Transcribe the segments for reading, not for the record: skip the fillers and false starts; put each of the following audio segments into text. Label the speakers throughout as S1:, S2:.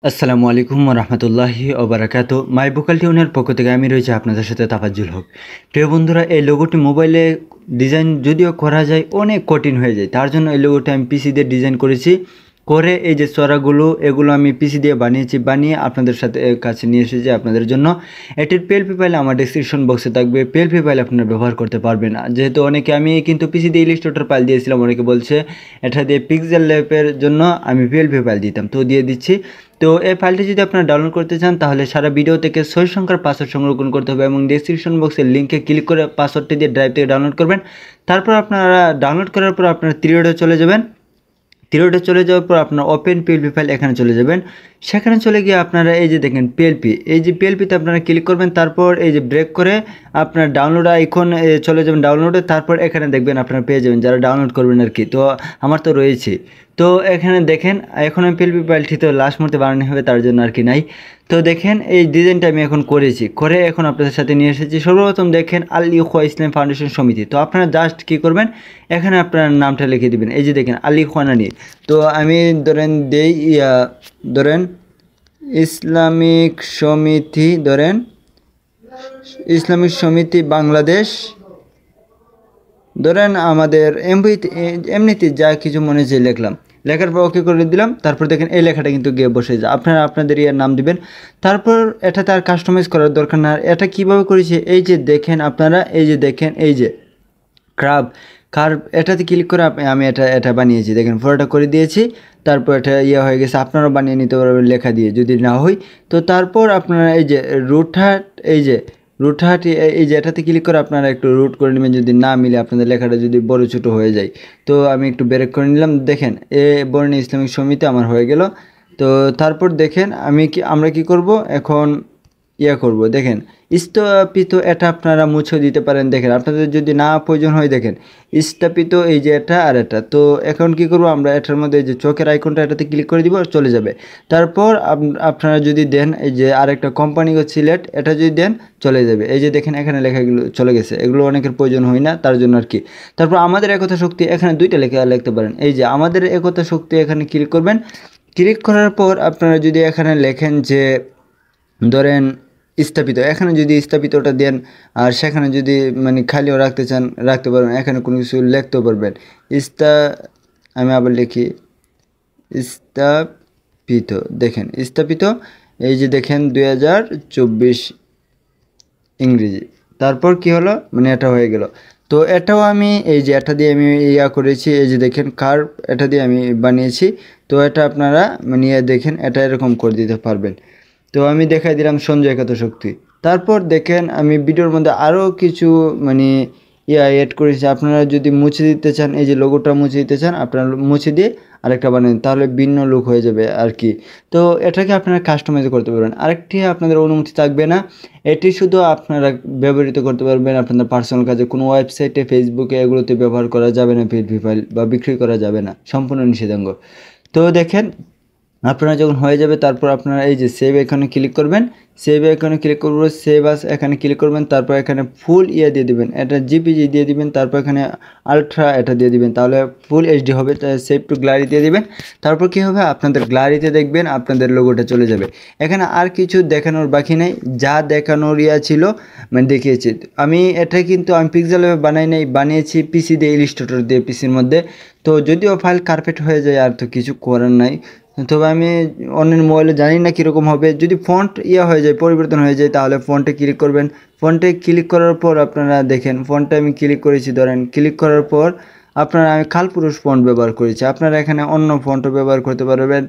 S1: আসসালামু আলাইকুম রহমতুল্লাহি ওবারাকাতু মাই ভোকাল টিউনের পক্ষ থেকে আমি রয়েছি আপনাদের সাথে তাফাজ্জুল হক। প্রিয় বন্ধুরা, এই লোগোটি মোবাইলে ডিজাইন যদিও করা যায় অনেক কঠিন হয়ে যায়, তার জন্য এই লোগোটি আমি পিসি দিয়ে ডিজাইন করেছি। করে এই যে চড়াগুলো এগুলো আমি পিসি দিয়ে বানিয়ে আপনাদের সাথে কাছে নিয়ে এসেছি আপনাদের জন্য। এটির পিএলপি ফাইল আমার ডেসক্রিপশন বক্সে থাকবে, পিএলপি ফাইল আপনারা ব্যবহার করতে পারবেন না, যেহেতু অনেকে আমি কিন্তু পিসি দিয়ে ইলাস্ট্রেটর ফাইল দিয়েছিলাম, অনেকে বলছে এটা দিয়ে পিক্সেল ল্যাপের জন্য আমি পিএলপি ফাইল দিতাম, তো দিয়ে দিচ্ছি। তো এই ফাইলটি যদি আপনারা ডাউনলোড করতে চান তাহলে সারা ভিডিও থেকে 6 সংখ্যার পাসওয়ার্ড সংরক্ষণ করতে হবে এবং ডেসক্রিপশন বক্সের লিঙ্কে ক্লিক করে পাসওয়ার্ডটি দিয়ে ড্রাইভ থেকে ডাউনলোড করবেন। তারপর আপনারা ডাউনলোড করার পর আপনারা থ্রিডে চলে যাবেন। থ্রিডে চলে যাওয়ার পর আপনার ওপেন পিএলপি ফাইল এখানে চলে যাবেন। সেখানে চলে গিয়ে আপনারা এই যে দেখেন পিএলপি, এই যে পিএলপিতে আপনারা ক্লিক করবেন। তারপর এই যে ব্রেক করে আপনার ডাউনলোড আইকন চলে যাবেন ডাউনলোডে। তারপর এখানে দেখবেন আপনারা পেয়ে যাবেন যারা ডাউনলোড করবেন আর কি। তো আমার তো রয়েছে, তো এখানে দেখেন এখন আমি পিএলপি ফাইলটি তো লাস্ট মুহূর্তে বানানো হবে, তার জন্য আর কি নাই। তো দেখেন এই ডিজাইনটা আমি এখন করেছি, করে এখন আপনাদের সাথে নিয়ে এসেছি। সর্বপ্রথম দেখেন আল ইখওয়া ইসলাম ফাউন্ডেশন সমিতি, তো আপনারা জাস্ট কী করবেন, এখানে আপনার নামটা লিখে দিবেন। এই যে দেখেন আলী খোয়ানানি, তো আমি ধরেন ইসলামিক সমিতি, ইসলামিক সমিতি বাংলাদেশ, আমাদের এমনিতে যা কিছু মনে হচ্ছে লিখলাম। লেখার পর ওকে করে দিলাম। তারপর দেখেন এই লেখাটা কিন্তু গিয়ে বসে যায়, আপনারা আপনাদের ইয়ার নাম দিবেন। তারপর এটাতে আর কাস্টমাইজ করার দরকার না। এটা কিভাবে করেছি, এই যে দেখেন আপনারা, এই যে দেখেন এই যে কার্ভ এটাতে ক্লিক করে আমি এটা বানিয়েছি। দেখেন ফটোটা করে দিয়েছি, তারপর এটা হয়ে গেছে। আপনারাও বানিয়ে নিতে পারবেন লেখা দিয়ে যদি না হয়। তো তারপর আপনারা এই যে রুটহাট এই যে এটাতে ক্লিক করে আপনারা একটু রুট করে নেবেন, যদি না মিলে আপনাদের লেখাটা যদি বড় ছোটো হয়ে যায়। তো আমি একটু ব্রেক করে নিলাম। দেখেন বর্ণী ইসলামিক সমিতি আমার হয়ে গেল। তো তারপর দেখেন আমরা কি করব এখন করব। দেখেন স্থাপিত, এটা আপনারা মুছে দিতে পারেন। দেখেন আপনাদের যদি না প্রয়োজন হয়, দেখেন স্থাপিত এই যে এটা আর এটা। তো এখন কি করব, আমরা এটার মধ্যে এই যে চোখের আইকনটা এটাতে ক্লিক করে দিব, চলে যাবে। তারপর আপনারা যদি দেন এই যে আরেকটা কোম্পানি সিলেক্ট, এটা যদি দেন চলে যাবে। এই যে দেখেন এখানে লেখাগুলো চলে গেছে, এগুলো অনেকের প্রয়োজন হয় না, তার জন্য আর কি। তারপর আমাদের একতা শক্তি, এখানে দুইটা লেখা লিখতে পারেন। এই যে আমাদের একতা শক্তি, এখানে ক্লিক করবেন। ক্লিক করার পর আপনারা যদি এখানে লেখেন যে ধরেন স্থাপিত, এখানে যদি স্থাপিতটা দেন, আর সেখানে যদি মানে খালিও রাখতে চান রাখতে পারবেন, এখানে কোনো কিছু লিখতেও পারবেন। আমি আবার লিখি স্থাপিত। দেখেন স্থাপিত, এই যে দেখেন 2024 ইংরেজি। তারপর কি হলো, মানে এটা হয়ে গেল। তো এটাও আমি এই যে এটা দিয়ে আমি করেছি। এই যে দেখেন কার্ভ, এটা দিয়ে আমি বানিয়েছি। তো এটা আপনারা মানে দেখেন এটা এরকম করে দিতে পারবেন। তো আমি দেখাই দিলাম সঞ্জয় কত শক্তি। তারপর দেখেন আমি ভিডিওর মধ্যে আরও কিছু মানে এড করেছি। আপনারা যদি মুছে দিতে চান, এই যে লোগোটা মুছে দিতে চান, আপনারা মুছে দিয়ে আরেকটা বানিয়ে দিন, তাহলে ভিন্ন লুক হয়ে যাবে আর কি। তো এটাকে আপনারা কাস্টমাইজ করতে পারবেন। আরেকটি আপনাদের অনুমতি থাকবে না, এটি শুধু আপনারা ব্যবহৃত করতে পারবেন আপনাদের পার্সোনাল কাজে। কোনো ওয়েবসাইটে, ফেসবুকে এগুলোতে ব্যবহার করা যাবে না, পিএলপি ফাইল বা বিক্রি করা যাবে না, সম্পূর্ণ নিষেধাজ্ঞা। তো দেখেন আপনারা যখন হয়ে যাবে, তারপর আপনারা এই যে সেভ এখানে ক্লিক করবেন। সেভ এখানে ক্লিক করবো, সেভ আস এখানে ক্লিক করবেন। তারপর এখানে ফুল দিয়ে দিবেন, এটা জিপিজি দিয়ে দিবেন। তারপর এখানে আলট্রা এটা দিয়ে দিবেন, তাহলে ফুল এইচডি হবে। সেভ টু গ্যালারি দিয়ে দিবেন। তারপর কি হবে, আপনাদের গ্যালারিতে দেখবেন আপনাদের লোগোটা চলে যাবে। এখানে আর কিছু দেখানোর বাকি নেই, যা দেখানোর ছিল মানে দেখিয়েছি আমি। এটা কিন্তু আমি পিক্সেল বানিয়েছি পিসি দিয়ে, ইলাস্ট্রেটর দিয়ে পিসির মধ্যে। তো যদিও ফাইল কার্পেট হয়ে যায়, আর তো কিছু করার নাই। তবে আমি অন্যের মোবাইলে জানি না কীরকম হবে। যদি ফন্ট হয়ে যায়, পরিবর্তন হয়ে যায়, তাহলে ফন্টে ক্লিক করবেন। ফন্টে ক্লিক করার পর আপনারা দেখেন ফন্টে আমি ক্লিক করেছি। ধরেন ক্লিক করার পর আপনারা, আমি কালপুরুষ ফন্ট ব্যবহার করেছি, আপনারা এখানে অন্য ফন্টও ব্যবহার করতে পারবেন।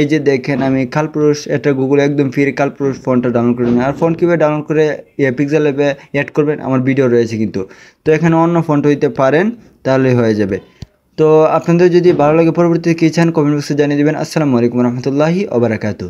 S1: এই যে দেখেন আমি কালপুরুষ, এটা গুগল একদম ফ্রি, কালপুরুষ ফন্টটা ডাউনলোড করে নেবেন। আর ফন্ট কীভাবে ডাউনলোড করে পিক্সেল ল্যাবে অ্যাড করবেন, আমার ভিডিও রয়েছে কিন্তু। তো এখানে অন্য ফন্ট হইতে পারেন, তাহলে হয়ে যাবে। তো আপনাদের যদি ভালো লাগে, পরবর্তীতে কী চান কমেন্ট বক্সে জানিয়ে দেবেন। আসসালামু আলাইকুম রহমতুল্লাহি ওবারাকাতু।